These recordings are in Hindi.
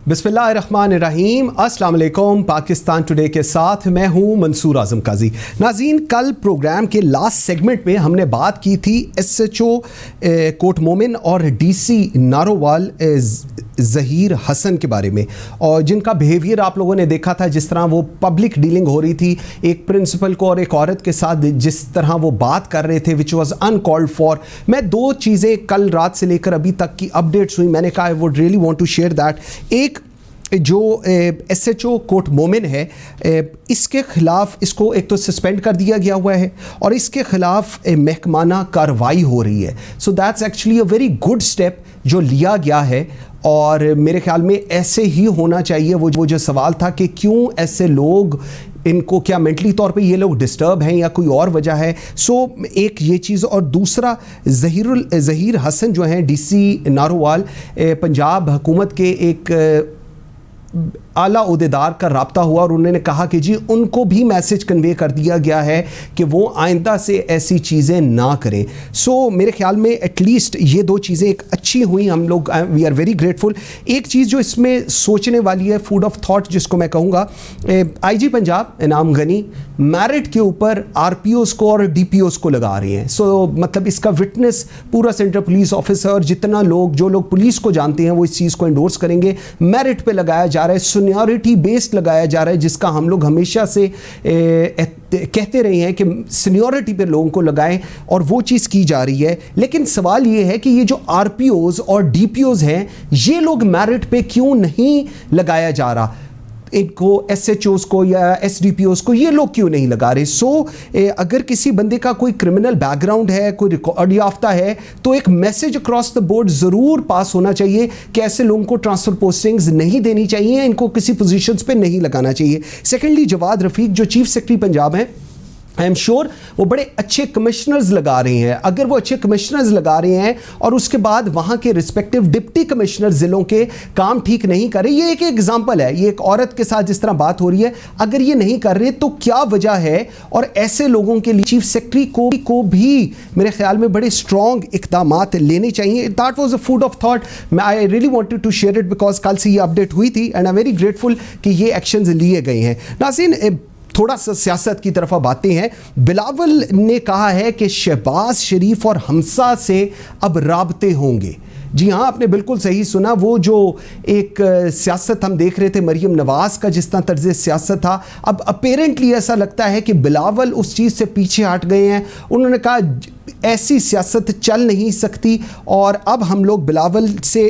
बिस्मिल्लाहिर्रहमानिर्रहीम। अस्सलाम वालेकुम। पाकिस्तान टुडे के साथ मैं हूं मंसूर आजम काजी। नाज़रीन, कल प्रोग्राम के लास्ट सेगमेंट में हमने बात की थी SHO कोट मोमिन और DC नारोवाल ज़हीर हसन के बारे में, और जिनका बिहेवियर आप लोगों ने देखा था, जिस तरह वो पब्लिक डीलिंग हो रही थी एक प्रिंसिपल को और एक औरत के साथ, जिस तरह वो बात कर रहे थे विच वॉज अनकॉल्ड फॉर। मैं दो चीज़ें कल रात से लेकर अभी तक की अपडेट्स हुई, मैंने कहा I would really want to share that. एक जो SHO कोट मोमिन है, इसके ख़िलाफ़ इसको एक तो सस्पेंड कर दिया गया हुआ है और इसके ख़िलाफ़ महकमाना कार्रवाई हो रही है। So that's actually a very good step जो लिया गया है, और मेरे ख्याल में ऐसे ही होना चाहिए। वो जो सवाल था कि क्यों ऐसे लोग, इनको क्या मेंटली तौर पे ये लोग डिस्टर्ब हैं या कोई और वजह है। सो एक ये चीज़, और दूसरा ज़हीर हसन जो हैं DC नारोवाल, पंजाब हुकूमत के एक आला ओहदेदार का रब्ता हुआ और उन्होंने कहा कि जी उनको भी मैसेज कन्वे कर दिया गया है कि वो आइंदा से ऐसी चीज़ें ना करें। सो मेरे ख्याल में एटलीस्ट ये दो चीज़ें एक अच्छी हुई, हम लोग वी आर वेरी ग्रेटफुल। एक चीज़ जो इसमें सोचने वाली है, फूड ऑफ थॉट जिसको मैं कहूँगा, IG पंजाब इनाम गनी मैरिट के ऊपर RPOs को और DPOs को लगा रही हैं। सो मतलब इसका विटनेस पूरा सेंट्रल पुलिस ऑफिसर, जितना लोग, जो लोग पुलिस को जानते हैं वो इस चीज़ को एंडोर्स करेंगे। मेरिट पे लगाया जा रहा है, सीनियरिटी बेस्ड लगाया जा रहा है, जिसका हम लोग हमेशा से कहते रहे हैं कि सीनियरिटी पे लोगों को लगाएं, और वो चीज़ की जा रही है। लेकिन सवाल ये है कि ये जो RPOs और DPOs हैं, ये लोग मेरिट पे क्यों नहीं लगाया जा रहा, इनको SHOs को या SDPOs को ये लोग क्यों नहीं लगा रहे। सो अगर किसी बंदे का कोई क्रिमिनल बैकग्राउंड है, कोई रिकॉर्ड याफ्ता है, तो एक मैसेज अक्रॉस द बोर्ड ज़रूर पास होना चाहिए कि ऐसे लोगों को ट्रांसफ़र पोस्टिंग्स नहीं देनी चाहिए, इनको किसी पोजीशंस पे नहीं लगाना चाहिए। सेकेंडली, जवाद रफ़ीक जो चीफ सेक्रेटरी पंजाब हैं, आई एम श्योर वो बड़े अच्छे कमिश्नर्स लगा रहे हैं। अगर वो अच्छे कमिश्नर्स लगा रहे हैं और उसके बाद वहाँ के रिस्पेक्टिव डिप्टी कमिश्नर ज़िलों के काम ठीक नहीं कर रहे, ये एक एग्जांपल है। ये एक औरत के साथ जिस तरह बात हो रही है, अगर ये नहीं कर रहे तो क्या वजह है। और ऐसे लोगों के लिए चीफ सेक्रेटरी को भी मेरे ख्याल में बड़े स्ट्रॉन्ग इक़दामात लेने चाहिए। That was a food of thought. I really wanted to share it because कल से ये अपडेट हुई थी and I am very grateful कि ये एक्शंस लिए गए हैं। नाज़रीन, थोड़ा सा सियासत की तरफ अब आते हैं। बिलावल ने कहा है कि शहबाज शरीफ और हमसा से अब राबते होंगे। जी हाँ, आपने बिल्कुल सही सुना। वो जो एक सियासत हम देख रहे थे मरीम नवाज़ का, जिस तरह तर्ज सियासत था, अब अपेरेंटली ऐसा लगता है कि बिलावल उस चीज़ से पीछे हट गए हैं। उन्होंने कहा ऐसी सियासत चल नहीं सकती और अब हम लोग बिलावल से,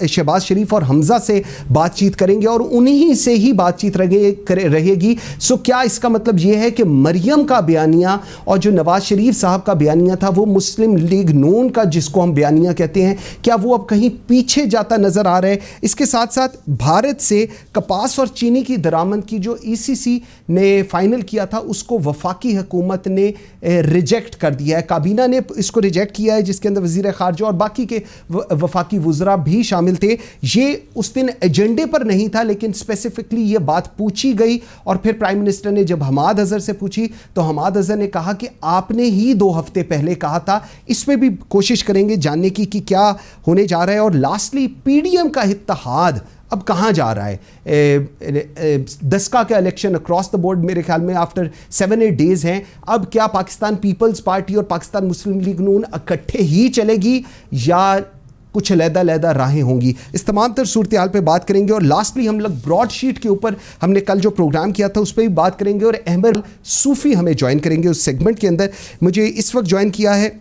शहबाज शरीफ और हमज़ा से बातचीत करेंगे और उन्हीं से ही बातचीत रहेगी। सो क्या इसका मतलब ये है कि मरियम का बयानिया और जो नवाज़ शरीफ साहब का बयानिया था, वो मुस्लिम लीग नून का जिसको हम बयानिया कहते हैं, क्या वो अब कहीं पीछे जाता नज़र आ रहा है? इसके साथ साथ भारत से कपास और चीनी की दरामद की जो ECC ने फाइनल किया था, उसको वफाकी हुकूमत ने रिजेक्ट कर दिया है। काबीना ने इसको रिजेक्ट किया है, जिसके अंदर वज़ीर ख़ारजा और बाकी के वफाकी वज़रा भी शामिल थे। ये उस दिन एजेंडे पर नहीं था, लेकिन स्पेसिफिकली ये बात पूछी गई और फिर प्राइम मिनिस्टर ने जब हमाद अज़हर से पूछी तो हमाद अज़हर ने कहा कि आपने ही 2 हफ्ते पहले कहा था। इसमें भी कोशिश करेंगे जानने की कि क्या होने जा रहा है। और लास्टली, PDM का इत्तेहाद अब कहाँ जा रहा है? 10 का इलेक्शन अक्रॉस द बोर्ड मेरे ख्याल में आफ्टर 7-8 डेज हैं। अब क्या पाकिस्तान पीपल्स पार्टी और पाकिस्तान मुस्लिम लीग नून इकट्ठे ही चलेगी या कुछ अलग-अलग राहें होंगी? इस तमाम तर सूरत हाल पर बात करेंगे। और लास्टली हम लोग ब्रॉड शीट के ऊपर हमने कल जो प्रोग्राम किया था उस पर भी बात करेंगे और अहमद सूफ़ी हमें ज्वाइन करेंगे उस सेगमेंट के अंदर। मुझे इस वक्त ज्वाइन किया है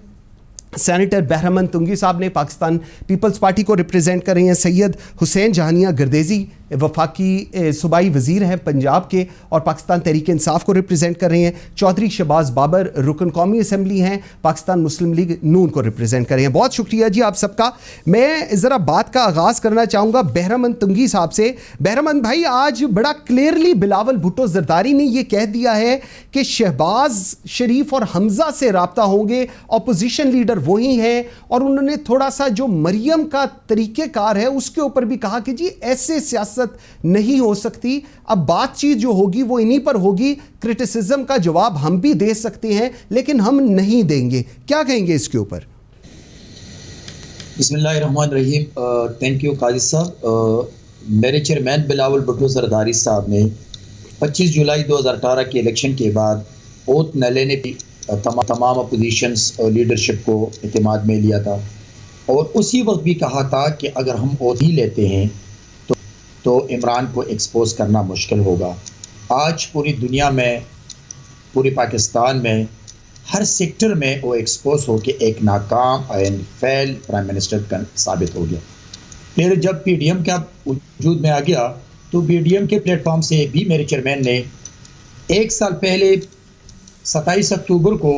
सेनेटर बहरमन तुंगी साहब ने, पाकिस्तान पीपल्स पार्टी को रिप्रेजेंट कर रहे हैं। सैयद हुसैन जहानिया गर्देजी वफाकी सूबाई वज़ीर हैं पंजाब के और पाकिस्तान तहरीक इंसाफ को रिप्रेजेंट कर रहे हैं। चौधरी शहबाज बाबर रुकन कौमी असम्बली हैं, पाकिस्तान मुस्लिम लीग नून को रिप्रेजेंट कर रहे हैं। बहुत शुक्रिया जी आप सबका। मैं ज़रा बात का आगाज़ करना चाहूँगा बहरमन तुंगी साहब से। बहरमन भाई, आज बड़ा क्लियरली बिलावल भुट्टो जरदारी ने यह कह दिया है कि शहबाज शरीफ और हमज़ा से राब्ता होंगे, अपोजिशन लीडर वही हैं, और उन्होंने थोड़ा सा जो मरियम का तरीक़ेकार है उसके ऊपर भी कहा कि जी ऐसे सियासत नहीं हो सकती, अब बातचीत जो होगी वो इन्हीं पर होगी। क्रिटिसिज्म का जवाब हम भी दे सकते हैं लेकिन हम नहीं देंगे। क्या कहेंगे इसके ऊपर? बिस्मिल्लाहिर्रहमानिर्रहीम। थैंक यू काजी साहब। मेरे चेयरमैन बिलावल भुट्टो जरदारी साहब ने 25 जुलाई 2018 के इलेक्शन के बाद ओथ न लेने भी तमाम अपोजिशंस और लीडरशिप को एतमाद में लिया था, और उसी वक्त भी कहा था कि अगर हम ओथ ही लेते हैं तो इमरान को एक्सपोज करना मुश्किल होगा। आज पूरी दुनिया में, पूरे पाकिस्तान में, हर सेक्टर में वो एक्सपोज हो के एक नाकाम एंड फेल प्राइम मिनिस्टर साबित हो गया। फिर जब PDM का वजूद में आ गया तो PDM के प्लेटफॉर्म से भी मेरे चेयरमैन ने 1 साल पहले 27 अक्टूबर को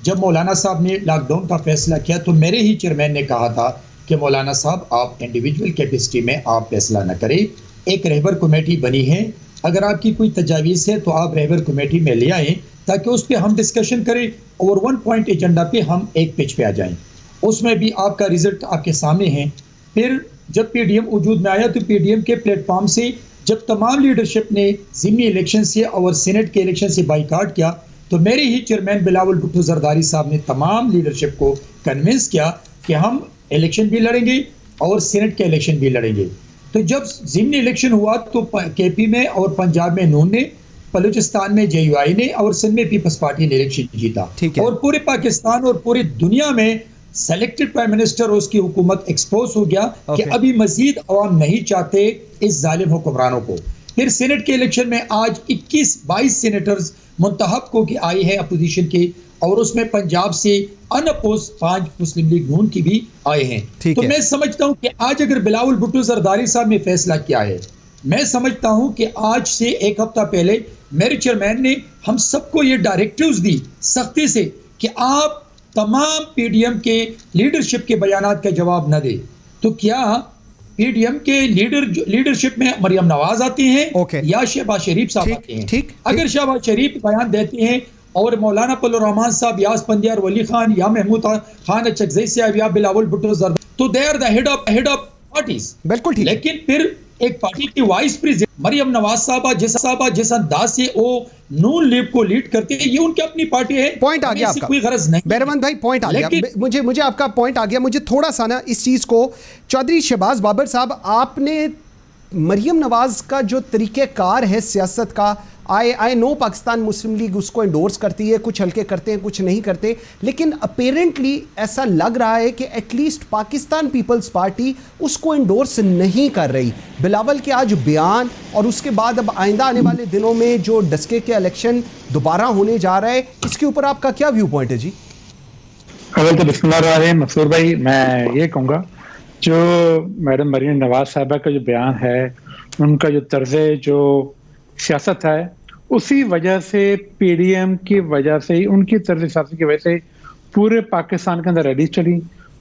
जब मौलाना साहब ने लॉकडाउन का फैसला किया तो मेरे ही चेयरमैन ने कहा था कि मौलाना साहब आप इंडिविजुअल कैपेसिटी में आप फैसला न करें, एक रहबर कमेटी बनी है, अगर आपकी कोई तजावीज़ है तो आप रहबर कमेटी में ले आएँ ताकि उस पर हम डिस्कशन करें और 1 पॉइंट एजेंडा पे हम एक पेज पे आ जाएं। उसमें भी आपका रिजल्ट आपके सामने है। फिर जब PDM वजूद में आया तो PDM के प्लेटफॉर्म से जब तमाम लीडरशिप ने ज़िमनी इलेक्शन से और सीनेट के इलेक्शन से बाइकाट किया तो मेरे ही चेयरमैन बिलावल भुट्टो जरदारी साहब ने तमाम लीडरशिप को कन्विंस किया कि हम इलेक्शन भी लड़ेंगे और सीनेट के इलेक्शन भी लड़ेंगे। तो जब ज़िमनी इलेक्शन हुआ तो KP में और पंजाब में नून ने, बलूचिस्तान में JUI ने और सिंध में पीपल्स पार्टी ने इलेक्शन जीता, और पूरे पाकिस्तान और पूरी दुनिया में सेलेक्टेड प्राइम मिनिस्टर और उसकी हुकूमत एक्सपोज हो गया कि अभी मजीद अवाम नहीं चाहते इस जालिम हुक्मरानों को। फिर सीनेट के इलेक्शन में आज 21-22 सीनेटर्स मुंतखब को की आई है अपोजिशन के, और उसमें पंजाब से अनअपोज 5 मुस्लिम लीग नून की भी आए हैं। तो मैं समझता हूं कि आज अगर बिलावल भुट्टो जरदारी साहब ने फैसला किया है, मैं समझता हूं कि आज से 1 हफ्ता पहले मेरे चेयरमैन ने हम सबको ये डायरेक्टिव्स दी सख्ती से कि आप तमाम PDM के लीडरशिप के बयानात का जवाब न दे। तो क्या PDM के लीडरशिप में मरियम नवाज आती हैं या शहबाज शरीफ साहब आते हैं? अगर शहबाज शरीफ बयान देते हैं और मौलाना फजलुर रहमान साहब, यास पंद्यार, वली खान या महमूद खान अचकज़ई साहब या बिलावल भुट्टो जरदारी, तो they are the head of parties. बिल्कुल ठीक। लेकिन फिर एक पार्टी की वाइस प्रेसिडेंट मरियम नवाज साहबा जिस अंदाज से वो नून लीग को लीड करते हैं, ये उनकी अपनी पार्टी है। पॉइंट आ गया आपका, कोई गरज नहीं। बैरमंद भाई पॉइंट आ गया, मुझे आपका पॉइंट आ गया। मुझे थोड़ा सा ना इस चीज को, चौधरी शहबाज बाबर साहब, आपने मरियम नवाज का जो तरीक़ेकार है सियासत का, I know Pakistan Muslim league उसको एंडोर्स करती है, कुछ हल्के करते हैं कुछ नहीं करते, लेकिन अपेरेंटली ऐसा लग रहा है कि एटलीस्ट पाकिस्तान पीपल्स पार्टी उसको एंडोर्स नहीं कर रही। बिलावल के आज बयान और उसके बाद अब आइंदा आने वाले दिनों में जो डस्के के इलेक्शन दोबारा होने जा रहा है, इसके ऊपर आपका क्या व्यू पॉइंट है जी? अवल तो बिस्मिल्लाह मसूर भाई, मैं ये कहूँगा जो मैडम मरियम नवाज साहबा का जो बयान है, उनका जो तर्ज जो सियासत है, उसी वजह से PDM की वजह से ही, उनकी तर्ज सियासत की वजह से पूरे पाकिस्तान के अंदर रैली चली,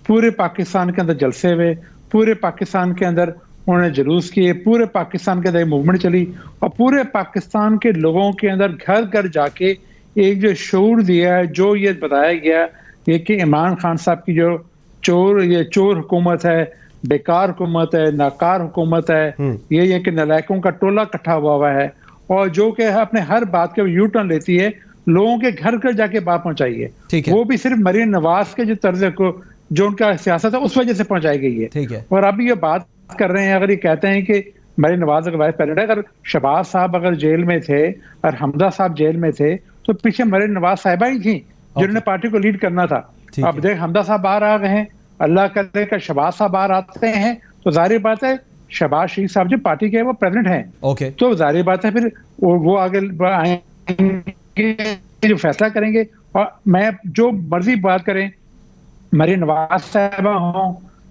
पूरे पाकिस्तान के अंदर जलसे हुए, पूरे पाकिस्तान के अंदर उन्होंने जुलूस किए, पूरे पाकिस्तान के अंदर मूवमेंट चली, और पूरे पाकिस्तान के लोगों के अंदर घर घर जाके एक जो शऊर दिया है, जो ये बताया गया ये कि इमरान खान साहब की जो चोर हुकूमत है, बेकार हुकूमत है, नाकार हुकूमत है, ये कि नलायकों का टोला इकट्ठा हुआ है, और जो कि अपने हर बात के यू टर्न लेती है, लोगों के घर घर जाके बात पहुंचाई है, वो भी सिर्फ मरियम नवाज के जो तर्ज को, जो उनका सियासत है, उस वजह से पहुंचाई गई है। और अभी ये बात कर रहे हैं, अगर ये कहते हैं कि मरियम नवाज अगर वाइस प्रेसिडेंट है, अगर शहबाज साहब अगर जेल में थे और हमजा साहब जेल में थे, तो पीछे मरियम नवाज साहिबा ही थी जिन्होंने पार्टी को लीड करना था। अब देख हमजा साहब बाहर आ गए हैं, अल्लाह करे का शहबाज साहब बाहर आते हैं, तो जाहिर बात है शहबाज शरीफ साहब जो पार्टी के वो प्रेसिडेंट हैं, तो जाहिर बात है फिर वो आगे आएंगे, जो फैसला करेंगे। और मैं जो मर्जी बात करें, मरियम नवाज साहबा हो,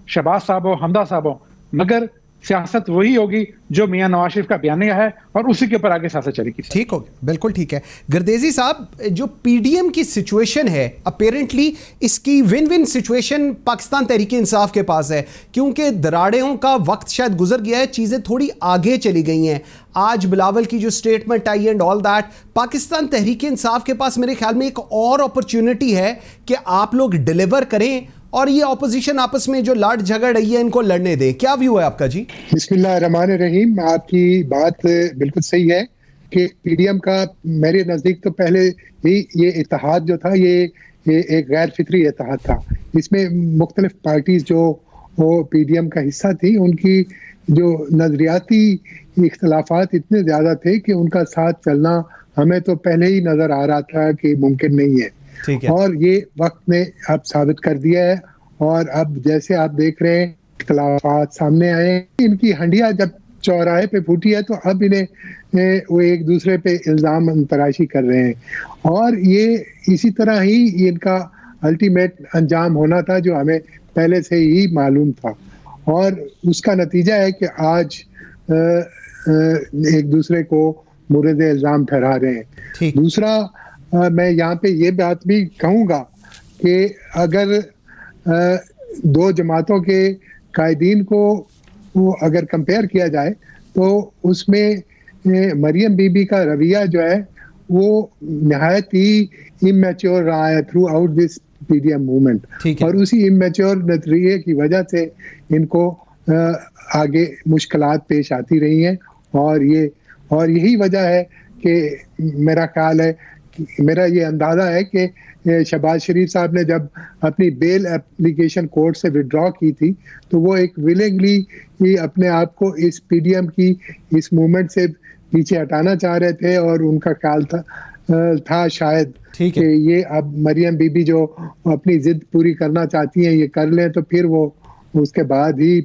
शहबाज साहब हो, हमदा साहब हो, मगर सियासत वही होगी जो मियां नवाज शरीफ का बयानिया है, और उसी के ऊपर आगे सियासत चलेगी। ठीक हो गया, बिल्कुल ठीक है। गर्देजी साहब, जो PDM की सिचुएशन है, अपेरेंटली इसकी win win situation Pakistan Tehreek Insaf के पास है, क्योंकि दराड़ों का वक्त शायद गुजर गया है, चीज़ें थोड़ी आगे चली गई हैं। आज बिलावल की जो स्टेटमेंट आई and all that, Pakistan Tehreek Insaf के पास मेरे ख्याल में एक और अपॉर्चुनिटी है कि आप लोग डिलीवर करें और ये ऑपोजिशन आपस में जो लड़ झगड़ रही है इनको लड़ने दें। क्या व्यू है आपका जी? बिस्मिल्लाहिर्रहमानिर्रहीम, आपकी बात बिल्कुल सही है कि PDM का मेरे नज़दीक तो पहले ही ये इत्तेहाद जो था ये एक गैर फितरी इत्तेहाद था। इसमें मुख्तलिफ पार्टीज जो वो PDM का हिस्सा थी, उनकी जो नजरियाती इख्तलाफात इतने ज़्यादा थे कि उनका साथ चलना हमें तो पहले ही नज़र आ रहा था कि मुमकिन नहीं है। ठीक है। और ये वक्त ने अब साबित कर दिया है। और अब जैसे आप देख रहे हैं इख्तलाफात सामने आए, इनकी हंडिया जब चौराहे पे फूटी है तो अब इन्हें वो एक दूसरे पे इल्ज़ाम तराशी कर रहे हैं। और ये इसी तरह ही इनका अल्टीमेट अंजाम होना था जो हमें पहले से ही मालूम था। और उसका नतीजा है कि आज एक दूसरे को मुर्द इल्ज़ाम ठहरा रहे हैं। दूसरा, मैं यहाँ पे ये बात भी कहूँगा कि अगर दो जमातों के कायदीन को वो अगर कंपेयर किया जाए तो उसमें मरियम बीबी का रवैया जो है वो नहायत ही इमेच्योर रहा है through out this PDM movement. और उसी इमेच्योर नजरिए की वजह से इनको आगे मुश्किलात पेश आती रही हैं। और यही वजह है कि मेरा ख्याल है, मेरा ये अंदाज़ा है कि शहबाज शरीफ साहब ने जब अपनी बेल एप्लीकेशन कोर्ट से विड्रॉ की थी तो वो एक विलिंगली ही अपने आप को इस पीडीएम की इस मूवमेंट से पीछे हटाना चाह रहे थे। और उनका ख्याल था शायद कि ये अब मरियम बीबी जो अपनी जिद पूरी करना चाहती हैं ये कर लें तो फिर वो उसके बाद ही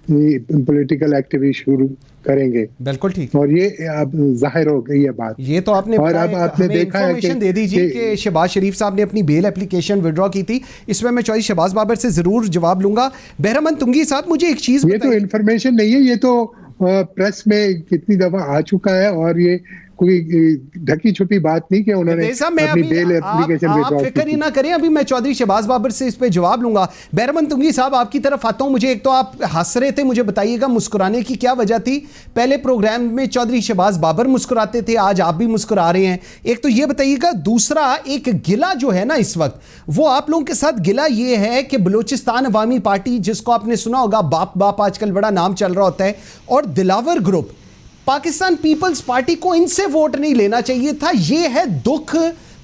पॉलिटिकल एक्टिविटी शुरू करेंगे। बिल्कुल ठीक। और ये अब जाहिर हो गई है बात। ये तो आपने और अब आपने देखा है कि दे दीजिए कि शहबाज शरीफ साहब ने अपनी बेल एप्लीकेशन विड्रॉ की थी। इसमें मैं चौधरी शहबाज बाबर से जरूर जवाब लूंगा। बहरमन तुंगी साहब, मुझे एक चीज, ये तो इन्फॉर्मेशन नहीं है, ये तो प्रेस में कितनी दफा आ चुका है और ये कोई ढकी छुपी बात नहीं कि उन्होंने अपनी बेल एप्लीकेशन आप फिक्र ही ना करें, अभी मैं चौधरी शहबाज बाबर से इस पे जवाब लूंगा। बहरमन तुंगी साहब, आपकी तरफ आता हूं। मुझे एक तो आप हंस रहे थे, मुझे बताइएगा मुस्कुराने की क्या वजह थी? पहले प्रोग्राम में चौधरी शहबाज बाबर मुस्कुराते थे, आज आप भी मुस्कुरा रहे हैं, एक तो ये बताइएगा। दूसरा, एक गिला जो है ना इस वक्त, वो आप लोगों के साथ गिला ये है कि बलूचिस्तान अवामी पार्टी, जिसको आपने सुना होगा बाप बाप आजकल बड़ा नाम चल रहा होता है, और दिलावर ग्रुप, पाकिस्तान पीपल्स पार्टी को इनसे वोट नहीं लेना चाहिए था। ये है दुख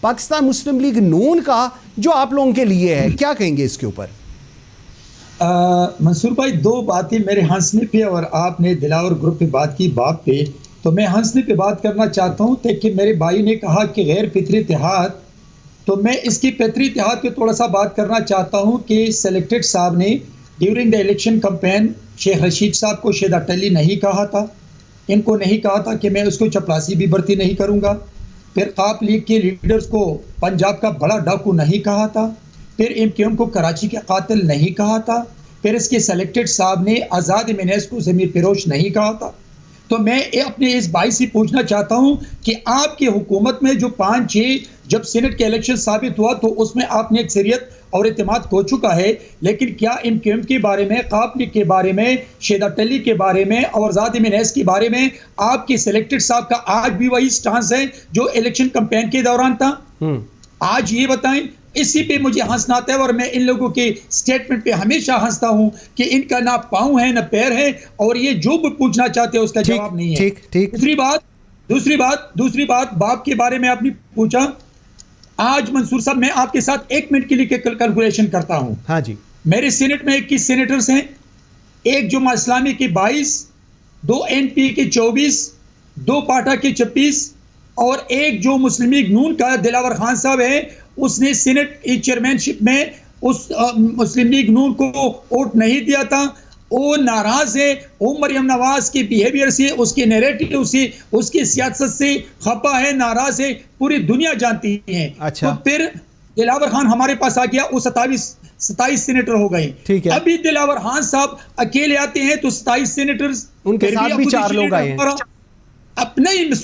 पाकिस्तान मुस्लिम लीग नून का जो आप लोगों के लिए है। क्या कहेंगे इसके ऊपर? मंसूर भाई, दो बातें मेरे हंसने पे और आपने दिलावर ग्रुप पे बात की बाप पे, तो मैं हंसने पे बात करना चाहता हूँ कि मेरे भाई ने कहा कि गैर फितरी इत्तेहाद, तो मैं इसकी फितरी इत्तेहाद पे थोड़ा सा बात करना चाहता हूँ कि सेलेक्टेड साहब ने during the election campaign Sheikh Rashid साहब को शेदा टली नहीं कहा था, इनको नहीं कहा था कि मैं उसको चपरासी भी भर्ती नहीं करूंगा। फिर काप लीग के लीडर्स को पंजाब का बड़ा डाकू नहीं कहा था। फिर एमक्यूएम को कराची के कातिल नहीं कहा था। फिर इसके सेलेक्टेड साहब ने आज़ाद मिनेस को ज़मीर फिरोश नहीं कहा था। तो मैं अपने इस भाई से पूछना चाहता हूं कि आपकी हुकूमत में जो 5-6 जब सीनेट के इलेक्शन साबित हुआ तो उसमें आपने अक्सरियत और इत्तेमाद खो चुका है, लेकिन क्या एमक्यूएम के बारे में, काप लीग के बारे में, शेदा टली के बारे में और आज़ाद मिनेस के बारे में आपके सेलेक्टेड साहब का आज भी वही स्टांस है जो इलेक्शन कैंपेन के दौरान था? आज ये बताएं। इसी पे मुझे हंसना आता है और मैं इन लोगों के स्टेटमेंट पे हमेशा हंसता हूं कि इनका ना पाँव है ना पैर है और ये जो भी पूछना चाहते हैं उसका जवाब नहीं है। दूसरी बात बाप के बारे में आपने पूछा। आज मंसूर साहब, मैं आपके साथ 1 मिनट के लिए कैलकुलेशन करता हूं। हाँ जी। मेरे सीनेट में 21 सेनेटर्स हैं, एक जुमा इस्लामी के 22, 2 एनपी के 24, 2 पाटा के 26 और एक जो मुस्लिम लीग नून का दिलावर खान साहब है, उसने सीनेट चेयरमैनशिप में उस मुस्लिम लीग नून को वोट नहीं दिया था। वो नाराज है, वो मरियम नवाज के बिहेवियर से, उसके नैरेटिव से, उसकी सियासत से खपा है, नाराज है, पूरी दुनिया जानती है। अच्छा। तो फिर दिलावर खान हमारे पास आ गया, वो 27 सेनेटर हो गए। अभी दिलावर खान साहब अकेले आते हैं तो 27 सेनेटर, उनके साथ भी 4 लोग आए हैं। अब नहीं,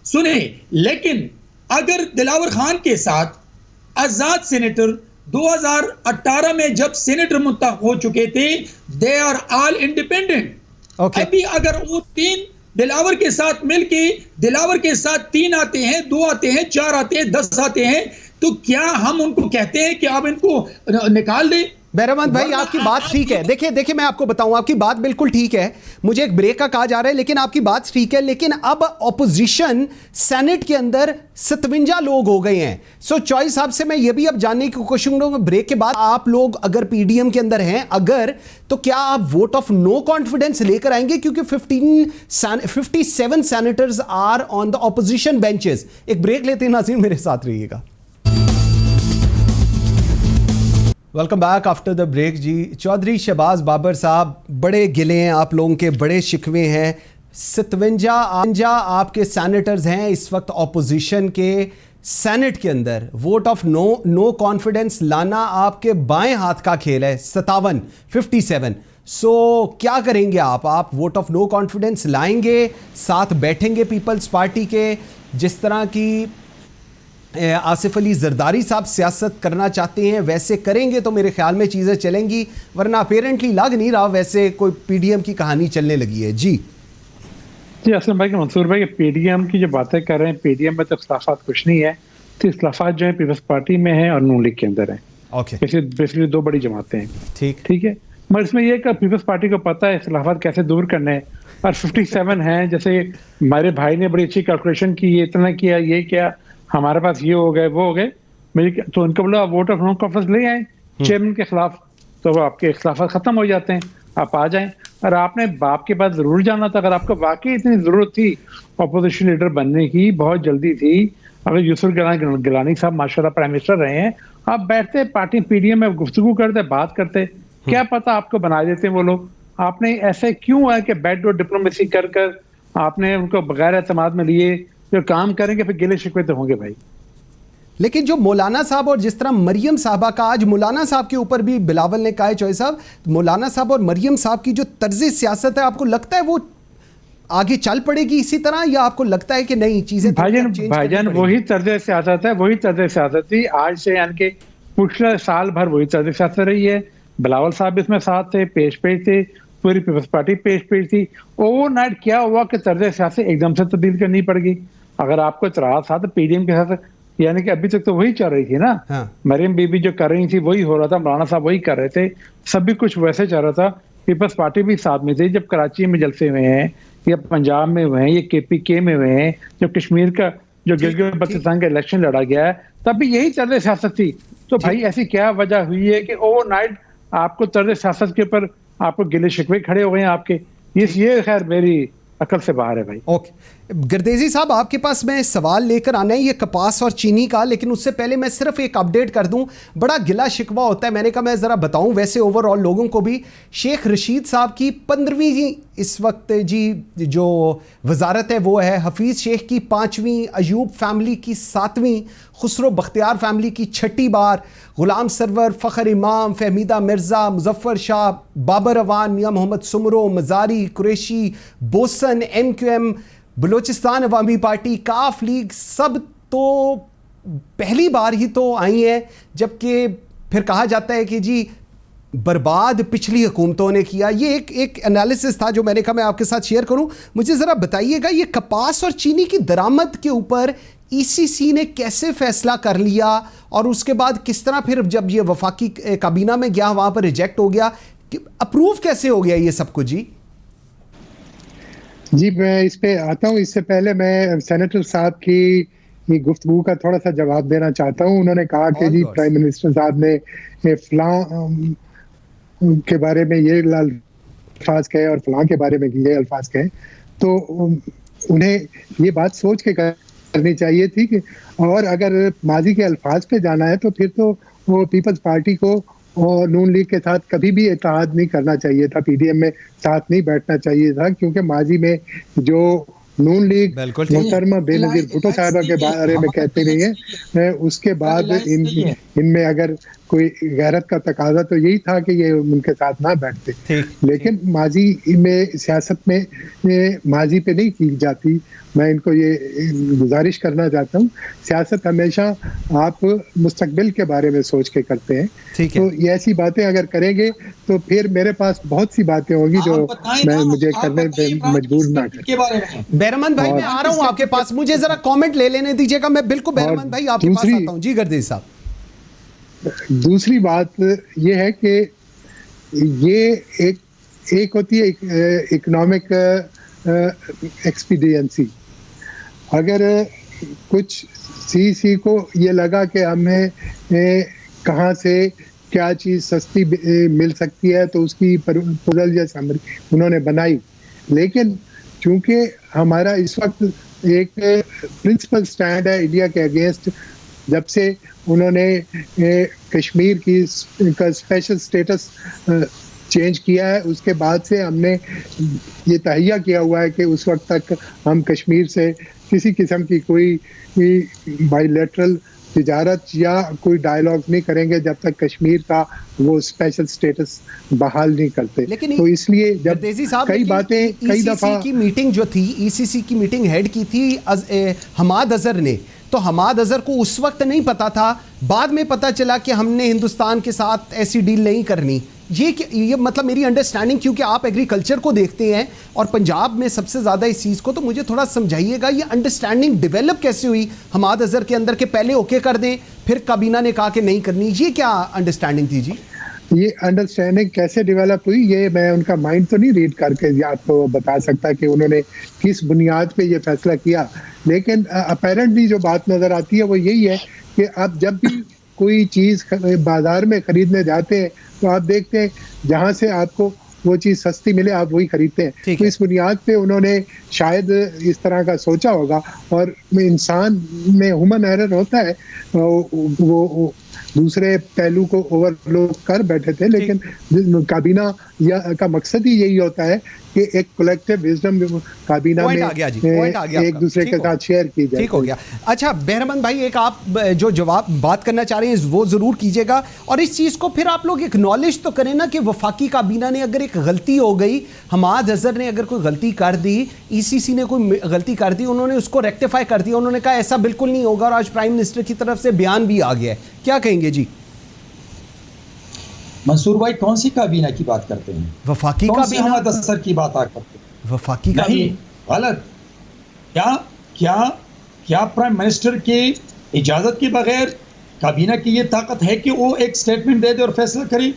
सुने, लेकिन अगर दिलावर खान के साथ आजाद सेनेटर 2018 में जब सेनेटर मुंतखब हो चुके थे, दे आर ऑल इंडिपेंडेंट। अभी अगर वो 3 दिलावर के साथ मिलके, दिलावर के साथ 3 आते हैं, 2 आते हैं, 4 आते हैं, 10 आते हैं, तो क्या हम उनको कहते हैं कि आप इनको निकाल दें? बैरमंद भाई आपकी बात ठीक है, देखिए मैं आपको बताऊं, आपकी बात बिल्कुल ठीक है, मुझे एक ब्रेक का कहा जा रहा है, लेकिन आपकी बात ठीक है, लेकिन अब ऑपोजिशन सेनेट के अंदर 57 लोग हो गए हैं। सो चॉइस साहब से मैं ये भी अब जानने की कोशिश करूंगा ब्रेक के बाद, आप लोग अगर पीडीएम के अंदर हैं अगर, तो क्या आप वोट ऑफ नो कॉन्फिडेंस लेकर आएंगे, क्योंकि 57 senators are on the opposition benches. एक ब्रेक लेते हैं नाज़रीन, मेरे साथ रहिएगा। Welcome back after the break. जी चौधरी शहबाज बाबर साहब, बड़े गिले हैं आप लोगों के, बड़े शिकवे हैं। 57 आपके सैनेटर्स हैं इस वक्त ऑपोजिशन के सेनेट के अंदर। वोट ऑफ नो कॉन्फिडेंस लाना आपके बाएं हाथ का खेल है। 57 सो क्या करेंगे आप वोट ऑफ नो कॉन्फिडेंस लाएंगे, साथ बैठेंगे पीपल्स पार्टी के, जिस तरह की आसिफ अली जरदारी साहब सियासत करना चाहते हैं वैसे करेंगे तो मेरे ख्याल में चीज़ें चलेंगी, वरना अपेरेंटली लग नहीं रहा वैसे कोई पीडीएम की कहानी चलने लगी है। जी असलम भाई, मंसूर भाई, पीडीएम की जो बातें कर रहे हैं, पीडीएम में तो इख्तिलाफात कुछ नहीं है, तो इख्तिलाफात जो है पीपल्स पार्टी में है और नून लीग के अंदर है। ओके, बेसिकली दो बड़ी जमातें हैं। ठीक है, मगर इसमें यह कि पीपल्स पार्टी को पता है इख्तिलाफात कैसे दूर करने हैं, और 57 हैं। जैसे हमारे भाई ने बड़ी अच्छी कैलकुलेशन की, ये इतना किया, ये क्या, हमारे पास ये हो गए, वो हो गए, तो उनको बोला वोट ऑफ नो कॉन्फिडेंस ले आए चेयरमैन के खिलाफ, तो आपके इख्तिलाफात खत्म हो जाते हैं, आप आ जाएं। और आपने बाप के पास जरूर जाना था, अगर आपको वाकई इतनी जरूरत थी अपोजिशन लीडर बनने की, बहुत जल्दी थी, अगर यूसुफ गिलानी साहब माशाल्लाह प्राइम मिनिस्टर रहे हैं, आप बैठते पार्टी पीडीएम में गुफ्तगू करते, बात करते, क्या पता आपको बना देते वो लोग। आपने ऐसे क्यों है कि बैकडोर डिप्लोमेसी कर कर आपने उनको बगैर एतमाद में लिए, जो काम करेंगे फिर गिले शिकवे तो होंगे भाई। लेकिन जो मौलाना साहब और जिस तरह मरियम साहबा का, आज मौलाना साहब के ऊपर भी बिलावल ने कहा है, चौधरी साहब, मौलाना साहब और मरियम साहब की जो तर्ज सियासत है, आपको लगता है वो आगे चल पड़ेगी इसी तरह, या आपको लगता है कि नहीं चीजें भाईजान वही तर्ज सियासत है, वही तर्ज सियासत थी आज से, यानी कि पिछले साल भर वही तर्ज सियासत रही है। बिलावल साहब इसमें साथ थे, पेश थे, पूरी पीपल्स पार्टी पेश थी। ओवरनाइट क्या हुआ कि तर्ज सियासत एकदम से तब्दील करनी पड़ गई। अगर आपको इतराज था तो पीडीएम के साथ, यानी कि अभी तक तो वही चल रही थी ना। हाँ। मरियम बीबी जो कर रही थी वही हो रहा था, मौलाना साहब वही कर रहे थे, सभी कुछ वैसे चल रहा था। पीपल्स पार्टी भी साथ में थी, जब कराची में जलसे हुए हैं, या पंजाब में हुए हैं, ये केपीके में हुए हैं, जब कश्मीर का जो गिलगित बल्तिस्तान का इलेक्शन लड़ा गया है, तब भी यही तर्ज सियासत थी। तो भाई ऐसी क्या वजह हुई है कि ओवरनाइट आपको तर्ज सियासत के ऊपर आपको गिले शिकवे खड़े हो गए हैं आपके? ये खैर मेरी अकल से बाहर है भाई। ओके, गर्देजी साहब आपके पास मैं सवाल लेकर आना है ये कपास और चीनी का, लेकिन उससे पहले मैं सिर्फ एक अपडेट कर दूं। बड़ा गिला शिकवा होता है, मैंने कहा मैं ज़रा बताऊं वैसे ओवरऑल लोगों को भी। शेख रशीद साहब की 15वीं इस वक्त जी जो वजारत है वो है, हफीज़ शेख की 5वीं, अयूब फैमिली की 7वीं, खुसरो बख्तियार फैमिली की 6ठी बार, गुलाम सरवर, फ़खर इमाम, फहमीदा मिर्ज़ा, मुजफ्फर शाह, बाबर अवान, मियाँ मोहम्मद सुमरो, मज़ारी, कुरैशी, बोसन, MQM, बलूचिस्तान अवामी पार्टी, काफ लीग, सब तो पहली बार ही तो आई है, जबकि फिर कहा जाता है कि जी बर्बाद पिछली हुकूमतों ने किया। ये एक एनालिसिस था जो मैंने कहा मैं आपके साथ शेयर करूं। मुझे ज़रा बताइएगा ये कपास और चीनी की दरामद के ऊपर ECC ने कैसे फैसला कर लिया, और उसके बाद किस तरह फिर जब ये वफाकी काबीना में गया वहाँ पर रिजेक्ट हो गया, अप्रूव कैसे हो गया ये सब कुछ? जी मैं इस पे आता हूँ। इससे पहले मैं सेनेटर साहब की गुफ्तगू का थोड़ा सा जवाब देना चाहता हूँ। उन्होंने कहा कि जी प्राइम मिनिस्टर साहब ने फलां के बारे में ये अल्फाज कहे और फलां के बारे में ये अल्फाज कहे, तो उन्हें ये बात सोच के करनी चाहिए थी कि, और अगर माजी के अल्फाज पे जाना है तो फिर तो वो पीपल्स पार्टी को और नून लीग के साथ कभी भी इत्तेहाद नहीं करना चाहिए था, पीडीएम में साथ नहीं बैठना चाहिए था, क्योंकि माजी में जो नून लीग मोहतरमा बेनजीर भुट्टो साहिबा के बारे में कहते रही है, उसके बाद इनमें अगर कोई गैरत का तकाजा तो यही था कि ये उनके साथ ना बैठते। लेकिन माजी में सियासत में माजी पे नहीं की जाती। मैं इनको ये गुजारिश करना चाहता हूँ, सियासत हमेशा आप मुस्तकबिल के बारे में सोच के करते हैं। तो ये ऐसी बातें अगर करेंगे तो फिर मेरे पास बहुत सी बातें होंगी जो मुझे करने पे मजबूर ना करें। बैरमंद भाई मैं आ रहा हूँ आपके पास, मुझे जरा कमेंट ले लेने दीजिएगा। मैं बिल्कुल बैरमंद भाई आपके पास आता हूँ। जी गर्देश साहब। दूसरी बात ये है कि ये एक होती है इकोनॉमिक एक्सपीडियंसी। अगर कुछ सीसी को ये लगा कि हमें कहाँ से क्या चीज़ सस्ती मिल सकती है तो उसकी प्रपोजल या समरी उन्होंने बनाई, लेकिन चूंकि हमारा इस वक्त एक प्रिंसिपल स्टैंड है इंडिया के अगेंस्ट, जब से उन्होंने कश्मीर का स्पेशल स्टेटस चेंज किया है उसके बाद से हमने ये तहैया किया हुआ है कि उस वक्त तक हम कश्मीर से किसी किस्म की कोई बायलैटरल तिजारत या कोई डायलॉग नहीं करेंगे जब तक कश्मीर का वो स्पेशल स्टेटस बहाल नहीं करते। लेकिन तो इसलिए जब कई बातें कई दफा की मीटिंग जो थी, ईसीसी की मीटिंग हेड की थी हमाद अजहर ने, तो हमाद अजहर को उस वक्त नहीं पता था, बाद में पता चला कि हमने हिंदुस्तान के साथ ऐसी डील नहीं करनी। ये मतलब मेरी अंडरस्टैंडिंग, क्योंकि आप एग्रीकल्चर को देखते हैं और पंजाब में सबसे ज़्यादा इस चीज़ को, तो मुझे थोड़ा समझाइएगा ये अंडरस्टैंडिंग डेवलप कैसे हुई हमाद अजहर के अंदर के पहले ओके कर दें फिर काबीना ने कहा कि नहीं करनी, ये क्या अंडरस्टैंडिंग थी जी? ये अंडरस्टैंडिंग कैसे डेवलप हुई ये मैं उनका माइंड तो नहीं रीड करके आपको बता सकता कि उन्होंने किस बुनियाद पे ये फैसला किया, लेकिन अपेरेंटली जो बात नज़र आती है वो यही है कि आप जब भी कोई चीज़ बाजार में खरीदने जाते हैं तो आप देखते हैं जहाँ से आपको वो चीज़ सस्ती मिले आप वही खरीदते हैं। तो इस बुनियाद पे उन्होंने शायद इस तरह का सोचा होगा, और इंसान में ह्यूमन एरर होता है, वो दूसरे पहलू को ओवरलोक कर बैठे थे, लेकिन काबीना का मकसद ही यही होता है कि एक कलेक्टिव विजडम काबीना में एक दूसरे के साथ शेयर की जाए। ठीक हो गया। अच्छा बहरमंद भाई, एक आप जो जवाब बात करना चाह रहे हैं वो ज़रूर कीजिएगा, और इस चीज़ को फिर आप लोग एक्नॉलेज तो करें ना कि वफाकी काबीना ने अगर एक गलती हो गई, हमाद अजहर ने अगर कोई गलती कर दी, ईसीसी ने कोई गलती कर दी, उन्होंने उसको रेक्टिफाई कर दिया, उन्होंने कहा ऐसा बिल्कुल नहीं होगा, और आज प्राइम मिनिस्टर की तरफ से बयान भी आ गया है, क्या कहेंगे जी? मंसूर भाई कौन सी काबीना की बात करते हैं? वफाकी काबीना, हमाद अजहर की बात करते हैं? वफाकी काबीना गलत। क्या क्या क्या प्राइम मिनिस्टर के इजाजत के बगैर काबीना की ये ताकत है कि वो एक स्टेटमेंट दे दे और फैसला करे?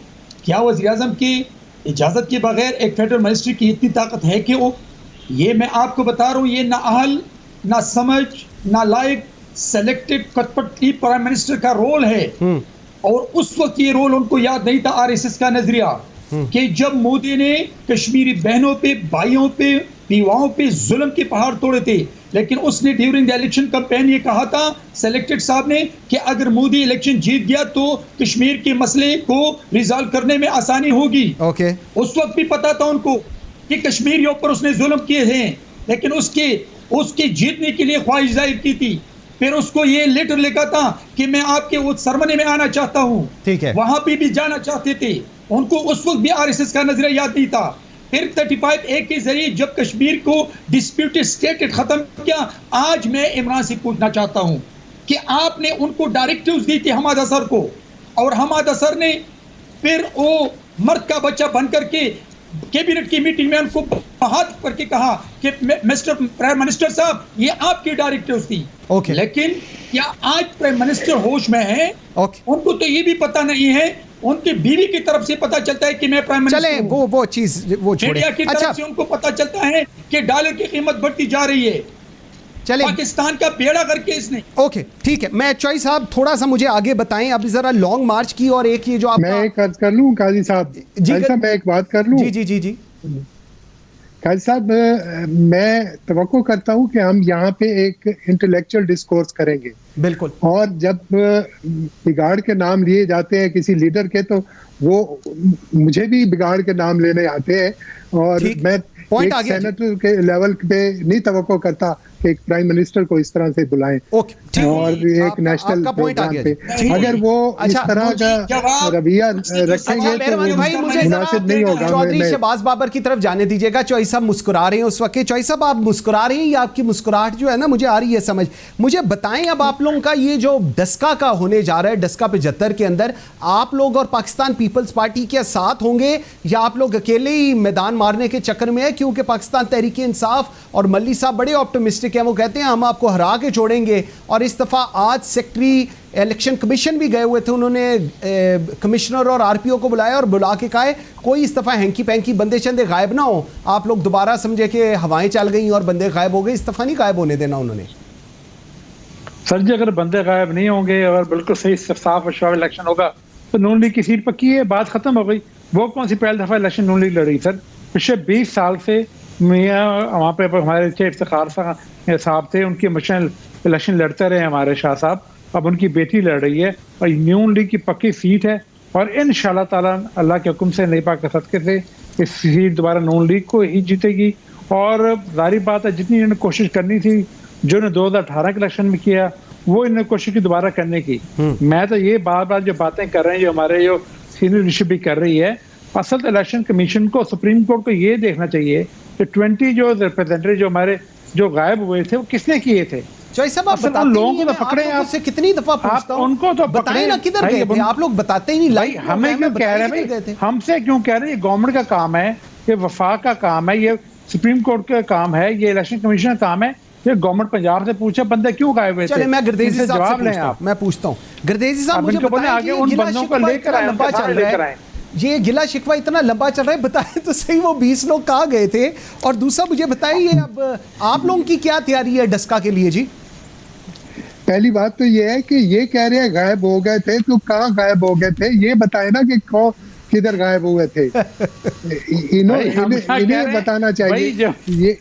क्या वज़ीर आज़म की इजाजत के बगैर एक फेडरल मिनिस्ट्री की इतनी ताकत है कि वो, ये मैं आपको बता रहा हूँ, ये ना अहल ना समझ ना लायक सेलेक्टेड कटपटी प्राइम मिनिस्टर का रोल है। और उस वक्त ये रोल उनको याद नहीं था, आरएसएस का नजरिया, कि जब मोदी ने कश्मीरी बहनों पे, भाइयों पे, पीवाओं पे जुल्म के पहाड़ तोड़े थे, लेकिन उसने ड्यूरिंग द इलेक्शन कैंपेन ये कहा था सेलेक्टेड साहब ने कि अगर मोदी इलेक्शन जीत गया तो कश्मीर के मसले को रिजॉल्व करने में आसानी होगी। उस वक्त भी पता था उनको कि कश्मीर के ऊपर उसने जुल्म किए हैं, लेकिन उसके जीतने के लिए ख्वाहिश जाहिर की थी। फिर उसको ये लेटर लिखा था कि मैं आपके वो सरमने में आना चाहता हूँ, वहां पे भी जाना चाहते थे। उनको उस वक्त भी आरएसएस का नजरिया याद नहीं था। फिर 35A के जरिए जब कश्मीर को डिस्प्यूटेड स्टेट खत्म किया, आज मैं इमरान से पूछना चाहता हूँ कि आपने उनको डायरेक्टिव्स दी थी हमाद अजहर को, और हमाद अजहर ने फिर वो मर्द का बच्चा बन करके कैबिनेट की मीटिंग में उनको हाथ करके कहा कि मिस्टर प्राइम मिनिस्टर साहब ये आपकी डायरेक्टिव्स थी। लेकिन क्या आज प्राइम मिनिस्टर होश में है? उनको तो ये भी पता नहीं है, उनकी बीवी की तरफ से पता चलता है कि मैं प्राइम मिनिस्टर हूं। वो चीज वो छोड़े, मीडिया की तरफ से उनको पता चलता है कि डॉलर की कीमत बढ़ती जा रही है। चले पाकिस्तान का बेड़ा करके इसने। ओके ठीक है, मैं चॉइस साहब थोड़ा सा मुझे आगे बताएं, अभी जरा लॉन्ग मार्च की, और एक ये जो आप मैं एक अर्ज कर लूं काजी साहब, मैं एक बात कर लूं? जी जी जी जी काजी साहब, मैं तवक्को करता हूं कि हम यहाँ पे एक इंटेलेक्चुअल डिस्कोर्स करेंगे। बिल्कुल। और जब बिगाड़ के नाम लिए जाते हैं किसी लीडर के, तो वो मुझे भी बिगाड़ के नाम लेने आते हैं, और मैं एक सेनेटर के लेवल पे नहीं तवक्को करता कि एक प्राइम मिनिस्टर को इस तरह से बुलाएं, और एक नेशनल प्रोग्राम पे अगर वो इस तरह का रवैया रखेंगे तो मुनासिब नहीं होगा। चौधरी शहबाज बाबर की तरफ जाने दीजिएगा। चौधरी साहब मुस्कुरा रहे हैं उस वक्त। चौधरी साहब आप मुस्कुरा रहे हैं, या आपकी मुस्कुराहट जो है ना मुझे आ रही है समझ। मुझे बताएं अब आप लोगों का ये जो डस्का का होने जा रहा है, डस्का 75 के अंदर आप लोग और पाकिस्तान पीपल्स पार्टी के साथ होंगे, या आप लोग अकेले ही मैदान मारने के चक्कर में है? क्योंकि पाकिस्तान तहरीक इंसाफ और मल्ली साहब बड़े ऑप्टिमिस्टिक हैं, वो कहते हैं हम आपको हरा के छोड़ेंगे, और इस दफा आज सेक्रेटरी इलेक्शन कमीशन भी गए हुए थे, उन्होंने कमिश्नर और आरपीओ को बुलाया और बुला के कहा कोई इस दफ़ा हैंकी पैंकी बंदे शंदे गायब ना हो, आप लोग दोबारा समझे कि हवाएं चल गई और बंदे गायब हो गए, इस दफ़ा नहीं गायब होने देना उन्होंने। सर जी अगर बंदे गायब नहीं होंगे और बिल्कुल सही साफ और शफाफ इलेक्शन होगा तो नून लीग की सीट पक्की है, बात खत्म हो गई। वो कौन सी पहली दफा इलेक्शन नून लीग लड़ी सर? पिछले 20 साल से वहाँ पे हमारे इफ्तिखार साहब थे, उनके मशन इलेक्शन लड़ते रहे हमारे शाह साहब, अब उनकी बेटी लड़ रही है और नून लीग की पक्की सीट है और इंशाल्लाह ताला अल्लाह के हुक्म से, नहीं पाक के सदके से इस सीट दोबारा नून लीग को ही जीतेगी। और जाहिर बात है जितनी इन्होंने कोशिश करनी थी जो ने 2018 के इलेक्शन में किया वो इन्होंने कोशिश की दोबारा करने की। मैं तो ये बार बार जो बातें कर रहे हैं, जो हमारे जो सीनियर लीडरशिप भी कर रही है, असल तो इलेक्शन कमीशन को, सुप्रीम कोर्ट को ये देखना चाहिए कि 20 जो रिप्रेजेंटेटिव जो हमारे जो गायब हुए थे वो किसने किए थे। साहब आप बताते लोगों को तो पकड़े, आपसे कितनी दफा पूछता हूं, उनको तो बताएं ना किधर गए थे आप लोग, बताते ही नहीं। हमें क्यों कह रहे हैं भाई, हमसे क्यों कह रहे हैं? ये गवर्नमेंट का काम है, ये वफाक का काम है, ये सुप्रीम कोर्ट का काम है, ये इलेक्शन कमीशन का काम है। ये गवर्नमेंट पंजाब से पूछे बंदे क्यों गायब हुए थे? चले मैं गर्देजी साहब से पूछता हूं, मैं पूछता हूं गर्देजी साहब, मुझे बताएं आगे उन बंदों को लेकर लंबा चल रहा है, ये गिला शिकवा इतना लंबा चल रहा है, बताएं तो सही वो 20 लोग कहाँ गए थे। और दूसरा मुझे बताइए अब आप लोगों की क्या तैयारी है डस्का के लिए जी? पहली बात तो ये है कि ये कह रहे हैं गायब हो गए थे, तो कहाँ गायब हो गए थे ये बताए ना कि किधर गायब हुए थे। इन्हें बताना चाहिए। ये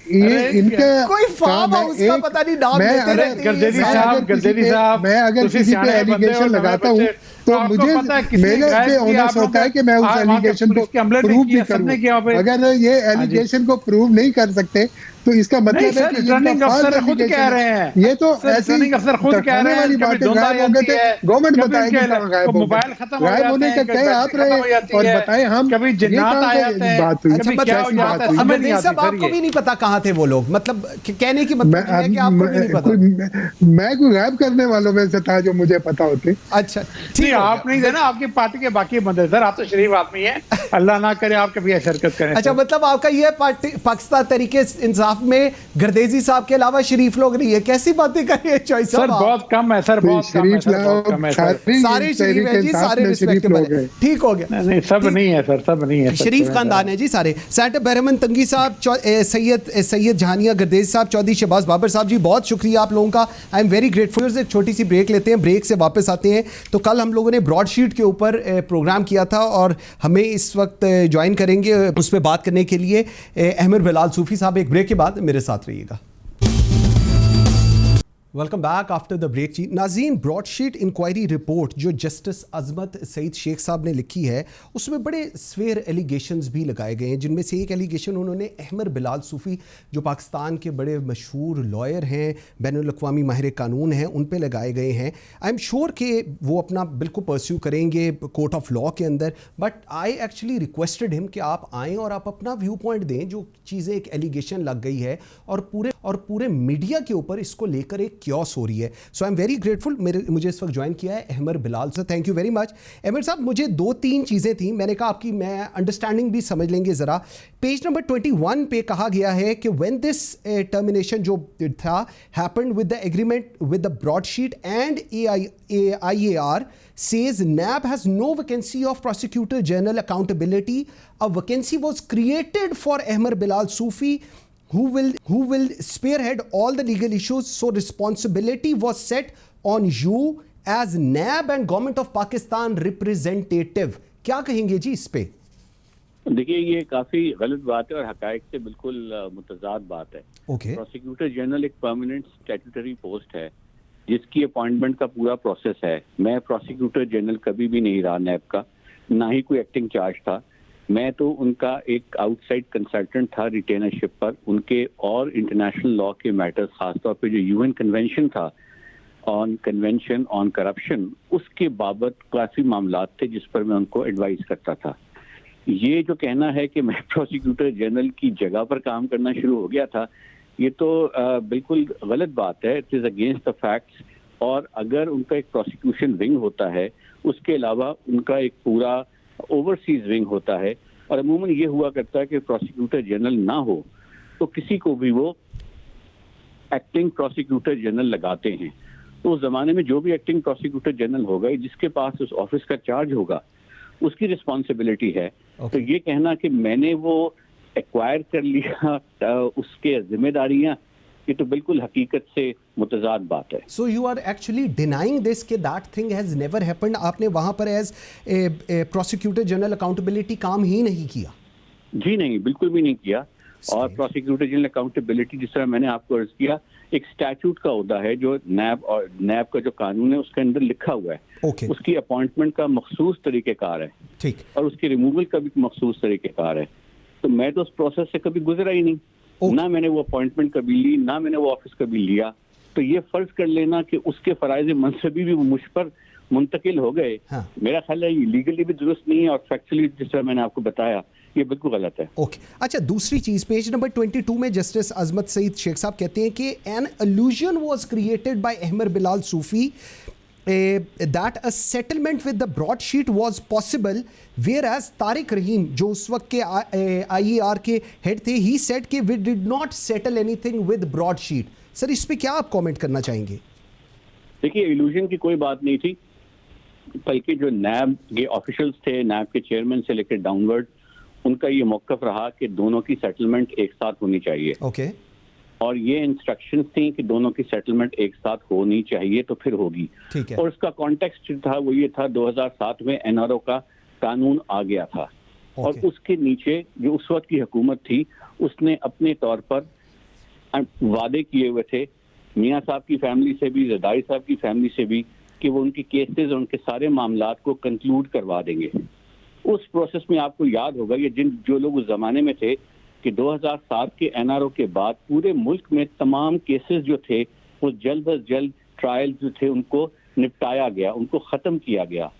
इनके कोई फार्म हाउस का पता नहीं नाम लेते रहते हैं। मैं अगर किसी पे एलिगेशन लगाता हूँ तो मुझे मेरे पे ऑनर्स होता है कि मैं उस एलिगेशन को प्रूव भी करूँ। अगर ये एलिगेशन को प्रूव नहीं कर सकते तो इसका मतलब है कि रिटर्निंग अफसर खुद कह रहे हैं, ये तो ऐसी अफसर खुद कह रहे हैं बातें गायब हो गए थे, गवर्नमेंट बताएगी गायब मोबाइल खत्म हो गायब होने का कहे आप रहे और बताएं हम कभी जिन्नात आ जाते हैं, बात हुई। कभी क्या हो जाता है, समझ नहीं आती। सब आपको भी नहीं पता कहाँ थे वो लोग, मतलब कहने की मतलब है कि आपको भी नहीं पता। मैं कोई गायब करने वालों में से था जो मुझे पता होते। अच्छा ठीक, आप नहीं थे ना, आपकी पार्टी के बाकी बंदे सर, आप तो शरीफ आदमी हैं, अल्लाह ना करे आप कभी ऐसी हरकत करें। अच्छा मतलब आपका ये पाकिस्तान तरीके इंसाफ में गर्देजी साहब के अलावा शरीफ लोग नहीं है, कैसी बातें कर रहे हैं चॉइस सर? बहुत कम है सर, बहुत कम है, सारे शरीफ है जी, सारे रिस्पेक्टेबल है, ठीक हो गया। नहीं सब नहीं है सर, सब नहीं है, शरीफ खानदान है जी सारे। सेनेटर बहरमन तंगी साहब, सैयद जहानिया गर्देजी साहब, चौधरी शहबाज बाबर साहब जी, बहुत शुक्रिया आप लोगों का, आई एम वेरी ग्रेटफुल। एक छोटी सी ब्रेक लेते हैं, ब्रेक से वापस आते हैं। तो कल हम लोगों ने ब्रॉडशीट के ऊपर प्रोग्राम किया था और हमें इस वक्त ज्वाइन करेंगे उस पर बात करने के लिए अहमद बिलाल सूफी साहब। एक ब्रेक के बाद मेरे साथ रहिएगा। Welcome back after the break जी। नाज़रीन, ब्रॉडशीट इंक्वायरी रिपोर्ट जो जस्टिस अजमत सईद शेख साहब ने लिखी है उसमें बड़े स्वेयर एलिगेशंस भी लगाए गए हैं, जिनमें से एक एलिगेशन उन्होंने अहमद बिलाल सूफ़ी जो पाकिस्तान के बड़े मशहूर लॉयर हैं, बैनुल-अक़वामी माहिर कानून हैं, उन पे लगाए गए हैं। आई एम श्योर कि वो अपना बिल्कुल परस्यू करेंगे कोर्ट ऑफ लॉ के अंदर, but I actually requested him कि आप आएँ और आप अपना व्यू पॉइंट दें, जो चीज़ें एक एलिगेशन लग गई है और पूरे मीडिया के ऊपर इसको लेकर एक क्योस हो रही है। So I am very grateful, मुझे इस वक्त ज्वाइन किया है Ahmed Bilal sir, thank you very much. Ahmed साहब, मुझे 2-3 चीज़ें थी, मैंने कहा आपकी मैं अंडरस्टैंडिंग भी समझ लेंगे ज़रा। पेज नंबर 21 पे कहा गया है कि व्हेन दिस टर्मिनेशन जो था happened with the agreement with the broadsheet and IAR says NAB has no vacancy of Prosecutor General accountability. A vacancy was created for Ahmad Bilal Sufi who will spearhead all the legal issues, so responsibility was set on you as NAB and Government of Pakistan representative. क्या कहेंगे जी इस पे? देखिए ये काफी गलत बात है और हकायक से बिल्कुल मुतजाद बात है। प्रोसिक्यूटर जनरल एक परमानेंट स्टैट्यूटरी पोस्ट है जिसकी अपॉइंटमेंट का पूरा प्रोसेस है। मैं प्रोसिक्यूटर जनरल कभी भी नहीं रहा नैब का, ना ही कोई एक्टिंग चार्ज था। मैं तो उनका एक आउटसाइड कंसल्टेंट था रिटेनरशिप पर, उनके और इंटरनेशनल लॉ के मैटर्स, खासतौर पे जो यूएन कन्वेंशन था ऑन कन्वेंशन ऑन करप्शन, उसके बाबत काफ़ी मामलात थे जिस पर मैं उनको एडवाइस करता था। ये जो कहना है कि मैं प्रोसिक्यूटर जनरल की जगह पर काम करना शुरू हो गया था, ये तो बिल्कुल गलत बात है। It is against the facts. और अगर उनका एक प्रोसिक्यूशन विंग होता है, उसके अलावा उनका एक पूरा ओवरसीज विंग होता है, और अमूमन ये हुआ करता है कि प्रोसिक्यूटर जनरल ना हो तो किसी को भी वो एक्टिंग प्रोसिक्यूटर जनरल लगाते हैं। तो उस जमाने में जो भी एक्टिंग प्रोसिक्यूटर जनरल होगा, जिसके पास उस ऑफिस का चार्ज होगा, उसकी रिस्पॉन्सिबिलिटी है। तो ये कहना कि मैंने वो एक्वायर कर लिया उसके जिम्मेदारियां, ये तो बिल्कुल हकीकत से मुतजाद बात है। So you are actually denying this कि that thing has never happened. आपने वहां पर एज प्रोसिक्यूटर जनरल अकाउंटेबिलिटी काम ही नहीं किया? जी नहीं, बिल्कुल भी नहीं किया। और प्रोसिक्यूटर जनरल अकाउंटेबिलिटी, जिस तरह मैंने आपको अर्ज किया, एक स्टैट्यूट का होता है जो नैब और नैब का जो कानून है उसके अंदर लिखा हुआ है। उसकी अपॉइंटमेंट का मखसूस तरीकेकार है, ठीक, और उसकी रिमूवल का भी मखसूस तरीकेकार है। तो मैं तो उस प्रोसेस से कभी गुजरा ही नहीं, ना मैंने वो अपॉइंटमेंट कभी ली, ना मैंने वो ऑफिस कभी लिया। तो ये फर्ज कर लेना कि उसके फराइज मनसबी भी मुझ पर मुंतकिल हो गए, हाँ। मेरा ख्याल है ये लीगली भी दुरुस्त नहीं है और फैक्चुअली जिस तरह मैंने आपको बताया ये बिल्कुल गलत है। ओके, अच्छा, दूसरी चीज, पेज नंबर 22 में जस्टिस अजमत सईद शेख साहब कहते हैं कि an illusion was created by Ahmar Bilal Sufi that a settlement with the broadsheet was possible, whereas Tariq Rahim, जो उस वक्त के IER के हेड थे, he said कि we did not settle anything with broadsheet। Sir, इस पे क्या आप कमेंट करना चाहेंगे? देखिए, इल्यूजन की कोई बात नहीं थी, बल्कि जो नैब के ऑफिशियल्स थे, नैब के चेयरमैन से लेकर डाउनवर्ड, उनका ये मौक़िफ़ रहा कि दोनों की सेटलमेंट एक साथ होनी चाहिए। ओके, और ये इंस्ट्रक्शंस थी कि दोनों की सेटलमेंट एक साथ होनी चाहिए तो फिर होगी। ठीक है। और उसका कॉन्टेक्स्ट था वो ये था, 2007 में NRO का कानून आ गया था। और उसके नीचे जो उस वक्त की हुकूमत थी, उसने अपने तौर पर वादे किए हुए थे मियाँ साहब की फैमिली से भी, जरदारी साहब की फैमिली से भी, कि वो उनकी केसेस और उनके सारे मामलात को कंक्लूड करवा देंगे। उस प्रोसेस में आपको याद होगा, ये जो लोग उस जमाने में थे कि 2007 के NRO के बाद पूरे मुल्क में तमाम केसेस जो थे वो जल्द अज जल्द ट्रायल जो थे उनको निपटाया गया, उनको ख़त्म किया गया।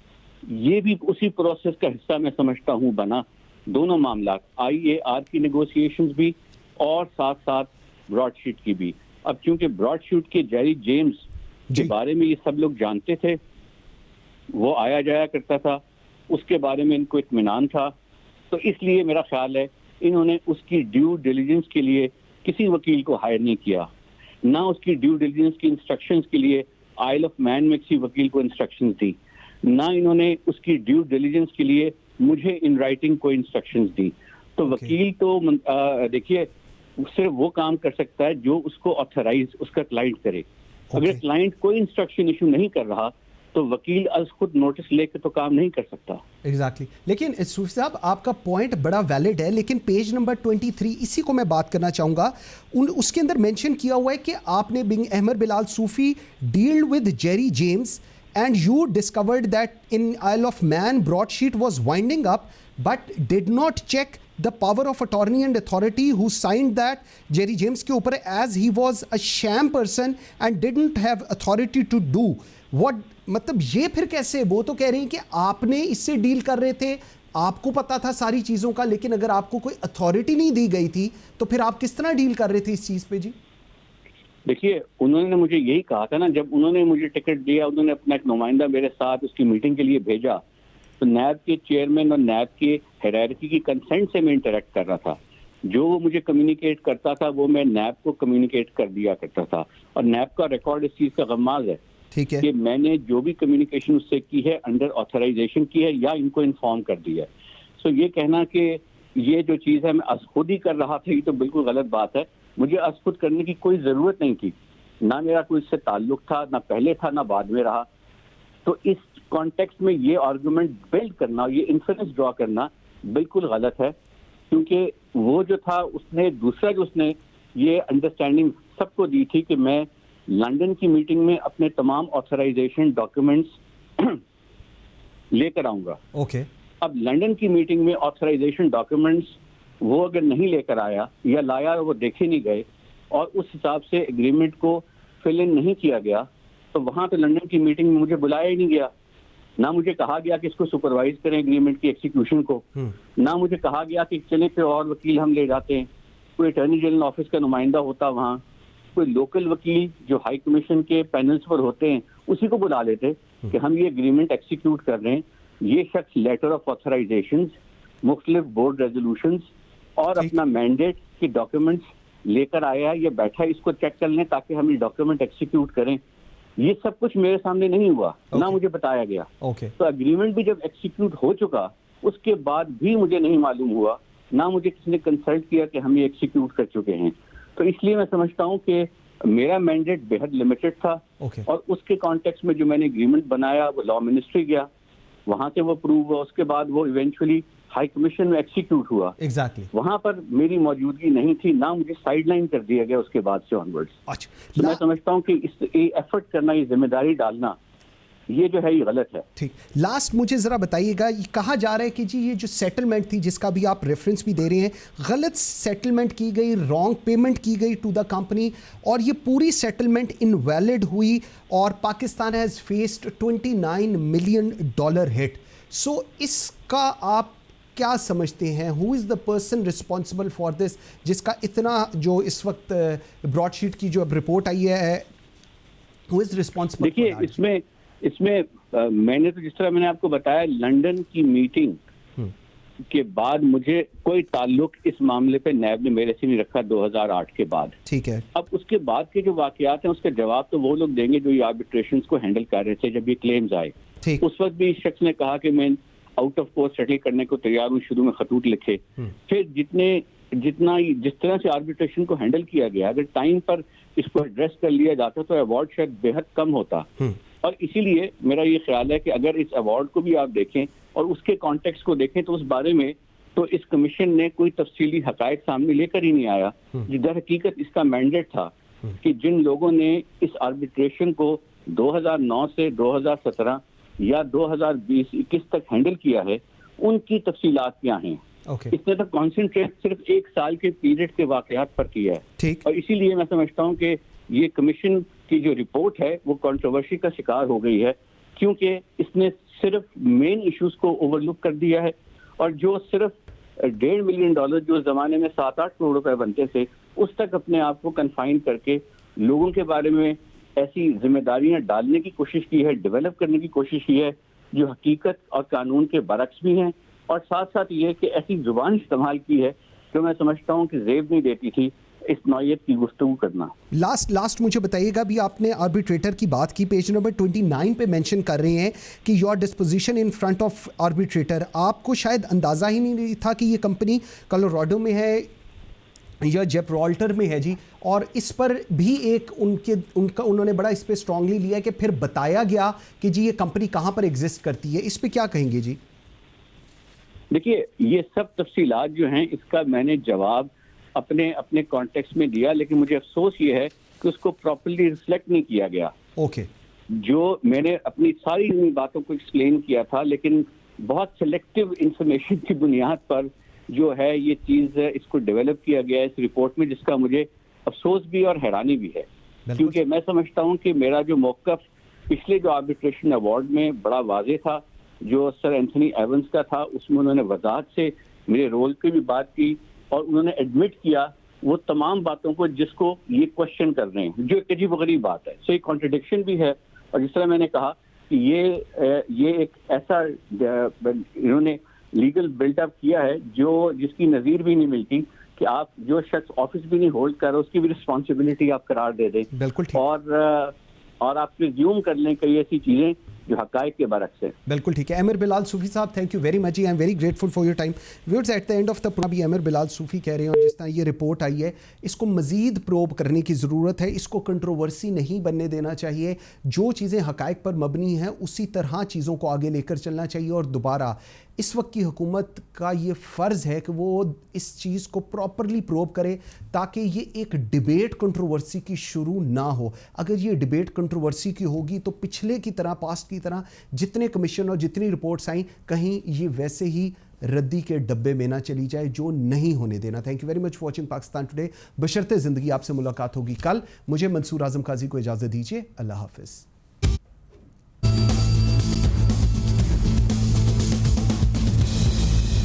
ये भी उसी प्रोसेस का हिस्सा मैं समझता हूँ बना, दोनों मामला IAR की नेगोशिएशंस भी और साथ साथ ब्रॉडशीट की भी। अब क्योंकि ब्रॉडशीट के जेरी जेम्स के बारे में ये सब लोग जानते थे, वो आया जाया करता था, उसके बारे में इनको इत्मीनान था, तो इसलिए मेरा ख्याल है इन्होंने उसकी ड्यू डिलिजेंस के लिए किसी वकील को हायर नहीं किया, ना उसकी ड्यू डिलिजेंस की इंस्ट्रक्शंस के लिए आइल ऑफ मैन में किसी वकील को इंस्ट्रक्शंस दी, ना इन्होंने उसकी ड्यू डिलिजेंस के लिए मुझे इन राइटिंग कोई इंस्ट्रक्शंस दी। तो वकील तो देखिए सिर्फ वो काम कर सकता है जो उसको ऑथराइज उसका क्लाइंट करे। अगर क्लाइंट कोई इंस्ट्रक्शन इशू नहीं कर रहा तो वकील आज खुद नोटिस लेकर तो काम नहीं कर सकता। एग्जैक्टली लेकिन सूफी साहब, आपका पॉइंट बड़ा वैलिड है, लेकिन पेज नंबर 23 इसी को मैं बात करना चाहूँगा। उसके अंदर मेंशन किया हुआ है कि आपने being Ahmar Bilal Sufi deal with Jerry James and you discovered that in Isle of Man broadsheet was winding up but did not check the power of attorney and authority who signed that Jerry James के ऊपर, as he was a sham person and didn't have authority to do what। मतलब ये फिर कैसे? वो तो कह रही हैं कि आपने इससे डील कर रहे थे, आपको पता था सारी चीज़ों का, लेकिन अगर आपको कोई अथॉरिटी नहीं दी गई थी तो फिर आप किस तरह डील कर रहे थे इस चीज़ पे? जी देखिए, उन्होंने मुझे यही कहा था ना, जब उन्होंने मुझे टिकट दिया, उन्होंने अपना एक नुमाइंदा मेरे साथ उसकी मीटिंग के लिए भेजा, तो नैब के चेयरमैन और नैब के हायरार्की की कंसेंट से मैं इंटरेक्ट कर रहा था। जो वो मुझे कम्युनिकेट करता था वो मैं नैब को कम्युनिकेट कर दिया करता था, और नैब का रिकॉर्ड इस चीज़ का गम्माज है, ठीक है, कि मैंने जो भी कम्युनिकेशन उससे की है अंडर ऑथराइजेशन की है या इनको इन्फॉर्म कर दिया है। सो ये कहना कि ये जो चीज़ है मैं खुद ही कर रहा था, ये तो बिल्कुल गलत बात है। मुझे खुद करने की कोई ज़रूरत नहीं थी, ना मेरा कोई इससे ताल्लुक था, ना पहले था ना बाद में रहा। तो इस कॉन्टेक्स्ट में ये आर्गुमेंट बिल्ड करना, ये इन्फरेंस ड्रॉ करना बिल्कुल गलत है, क्योंकि वो जो था उसने दूसरा जो उसने ये अंडरस्टैंडिंग सबको दी थी कि मैं लंदन की मीटिंग में अपने तमाम ऑथराइजेशन डॉक्यूमेंट्स लेकर आऊँगा। ओके, अब लंदन की मीटिंग में ऑथराइजेशन डॉक्यूमेंट्स वो अगर नहीं लेकर आया या लाया वो देखे नहीं गए और उस हिसाब से एग्रीमेंट को फिल इन नहीं किया गया, तो वहाँ पे लंदन की मीटिंग में मुझे बुलाया ही नहीं गया। ना मुझे कहा गया कि इसको सुपरवाइज करें एग्रीमेंट की एक्सिक्यूशन को, ना मुझे कहा गया कि चले पे और वकील हम ले जाते हैं, कोई अटॉर्नी जनरल ऑफिस का नुमाइंदा होता वहाँ, कोई लोकल वकील जो हाई कमीशन के पैनल्स पर होते हैं उसी को बुला लेते कि हम ये एग्रीमेंट एक्सिक्यूट कर रहे हैं। ये शख्स लेटर ऑफ ऑथराइजेशन, मुख्तलिफ बोर्ड रेजोल्यूशंस और अपना मैंडेट के डॉक्यूमेंट्स लेकर आया, ये बैठा, इसको चेक कर लें ताकि हम ये डॉक्यूमेंट एक्सिक्यूट करें। ये सब कुछ मेरे सामने नहीं हुआ, ना मुझे बताया गया। तो एग्रीमेंट भी जब एक्सिक्यूट हो चुका उसके बाद भी मुझे नहीं मालूम हुआ, ना मुझे किसी ने कंसल्ट किया कि हम ये एक्सिक्यूट कर चुके हैं। तो इसलिए मैं समझता हूँ कि मेरा मैंडेट बेहद लिमिटेड था। और उसके कॉन्टेक्स्ट में जो मैंने एग्रीमेंट बनाया वो लॉ मिनिस्ट्री गया, वहां से वो अप्रूव हुआ, उसके बाद वो इवेंचुअली हाई कमीशन में एक्सिक्यूट हुआ। वहां पर मेरी मौजूदगी नहीं थी, ना मुझे साइडलाइन कर दिया गया उसके बाद से ऑनवर्ड्स। तो मैं समझता हूँ कि इस एफर्ट करना, ये जिम्मेदारी डालना, ये जो है ये गलत है। ठीक, लास्ट मुझे जरा बताइएगा, ये कहा जा रहा है कि जी ये जो सेटलमेंट थी जिसका भी आप रेफरेंस भी दे रहे हैं, गलत सेटलमेंट की गई, रॉन्ग पेमेंट की गई टू द कंपनी, और ये पूरी सेटलमेंट इनवैलिड हुई और Pakistan has faced $29 million hit. So इसका आप क्या समझते हैं, who is the person responsible for this, जिसका इतना जो इस वक्त ब्रॉडशीट की जो अब रिपोर्ट आई है, हु इज़ रिस्पॉन्सिबल? देखिए, इसमें मैंने तो जिस तरह मैंने आपको बताया, लंदन की मीटिंग के बाद मुझे कोई ताल्लुक इस मामले पे नैब ने मेरे से नहीं रखा 2008 के बाद। ठीक है। अब उसके बाद के जो वाकयात हैं उसके जवाब तो वो लोग देंगे जो ये आर्बिट्रेशंस को हैंडल कर रहे थे जब ये क्लेम्स आए। उस वक्त भी इस शख्स ने कहा कि मैं आउट ऑफ कोर्ट सेटल करने को तैयार हूँ, शुरू में खतूत लिखे। फिर जिस तरह से आर्बिट्रेशन को हैंडल किया गया, अगर टाइम पर इसको एड्रेस कर लिया जाता तो अवार्ड शायद बेहद कम होता। और इसीलिए मेरा ये ख्याल है कि अगर इस अवार्ड को भी आप देखें और उसके कॉन्टेक्स्ट को देखें तो उस बारे में तो इस कमीशन ने कोई तफसीली हकायक सामने लेकर ही नहीं आया। दर हकीकत इसका मैंडेट था कि जिन लोगों ने इस आर्बिट्रेशन को 2009 से 2017 या 2020-21 तक हैंडल किया है, उनकी तफसीलात क्या हैं। इसने तो कॉन्सेंट्रेट सिर्फ एक साल के पीरियड के वाकयात पर किया है। और इसीलिए मैं समझता हूँ कि ये कमीशन की जो रिपोर्ट है वो कंट्रोवर्सी का शिकार हो गई है, क्योंकि इसने सिर्फ मेन इश्यूज को ओवरलुक कर दिया है और जो सिर्फ $1.5 मिलियन जो उस जमाने में 7-8 करोड़ रुपए बनते थे, उस तक अपने आप को कन्फाइन करके लोगों के बारे में ऐसी जिम्मेदारियां डालने की कोशिश की है, डेवलप करने की कोशिश की है जो हकीकत और कानून के बरक्स भी हैं, और साथ साथ ये कि ऐसी जुबान इस्तेमाल की है जो मैं समझता हूँ कि जेब नहीं देती थी इस नौयत की गुफ्तगू करना। लास्ट मुझे बताइएगा, भी आपने आर्बिट्रेटर की बात की, पेज नंबर 29 पे मेंशन कर रहे हैं कि your disposition in front of arbitrator. आपको शायद अंदाज़ा ही नहीं था कि ये कंपनी कोलोराडो में है या जिब्राल्टर में है जी, और इस पर भी उन्होंने बड़ा इस पर स्ट्रांगली लिया है कि फिर बताया गया कि जी ये कंपनी कहाँ पर एग्जिस्ट करती है। इस पर क्या कहेंगे जी? देखिए, ये सब तफसीलात जो हैं इसका मैंने जवाब अपने कॉन्टेक्स्ट में दिया, लेकिन मुझे अफसोस ये है कि उसको प्रॉपर्ली रिफ्लेक्ट नहीं किया गया। जो मैंने अपनी सारी बातों को एक्सप्लेन किया था, लेकिन बहुत सिलेक्टिव इंफॉर्मेशन की बुनियाद पर जो है ये चीज इसको डेवलप किया गया इस रिपोर्ट में, जिसका मुझे अफसोस भी और हैरानी भी है। क्योंकि मैं समझता हूँ कि मेरा जो मौक़िफ़ पिछले जो आर्बिट्रेशन अवार्ड में बड़ा वाज़ेह था, जो सर एंथनी एवंस का था, उसमें उन्होंने वजाहत से मेरे रोल की भी बात की और उन्होंने एडमिट किया वो तमाम बातों को जिसको ये क्वेश्चन कर रहे हैं, जो एक अजीब गरीब बात है। सो एक कॉन्ट्रडिक्शन भी है। और जिस तरह मैंने कहा कि ये एक ऐसा इन्होंने लीगल बिल्डअप किया है जिसकी नज़ीर भी नहीं मिलती कि आप जो शख्स ऑफिस भी नहीं होल्ड कर रहे उसकी भी रिस्पॉन्सिबिलिटी आप करार दे दें। बिल्कुल ठीक। और आप रिज्यूम कर लें कई ऐसी चीज़ें जो हकायक के बरक्स है। बिल्कुल ठीक है। अमीर बिलाल सूफी साहब, thank you very much. I am very grateful for your time. Viewers, at the end of the programme भी अमीर बिलाल सूफी कह रहे हैं, और जिस तरह ये रिपोर्ट आई है इसको मज़ीद प्रोब करने की ज़रूरत है, इसको कंट्रोवर्सी नहीं बनने देना चाहिए। जो चीज़ें हकायक पर मबनी हैं उसी तरह चीज़ों को आगे लेकर चलना चाहिए। और दोबारा इस वक्त की हुकूमत का ये फ़र्ज़ है कि वो इस चीज़ को प्रॉपरली प्रोब करे ताकि ये एक डिबेट कंट्रोवर्सी की शुरू ना हो। अगर ये डिबेट कंट्रोवर्सी की होगी तो पिछले की तरह, पास्ट की तरह जितने कमीशन और जितनी रिपोर्ट्स आई, कहीं ये वैसे ही रद्दी के डब्बे में ना चली जाए, जो नहीं होने देना। Thank you very much for watching Pakistan today. बशर्ते ज़िंदगी आपसे मुलाकात होगी कल। मुझे मंसूर आज़म काजी को इजाज़त दीजिए। अल्लाह हाफ़िज़।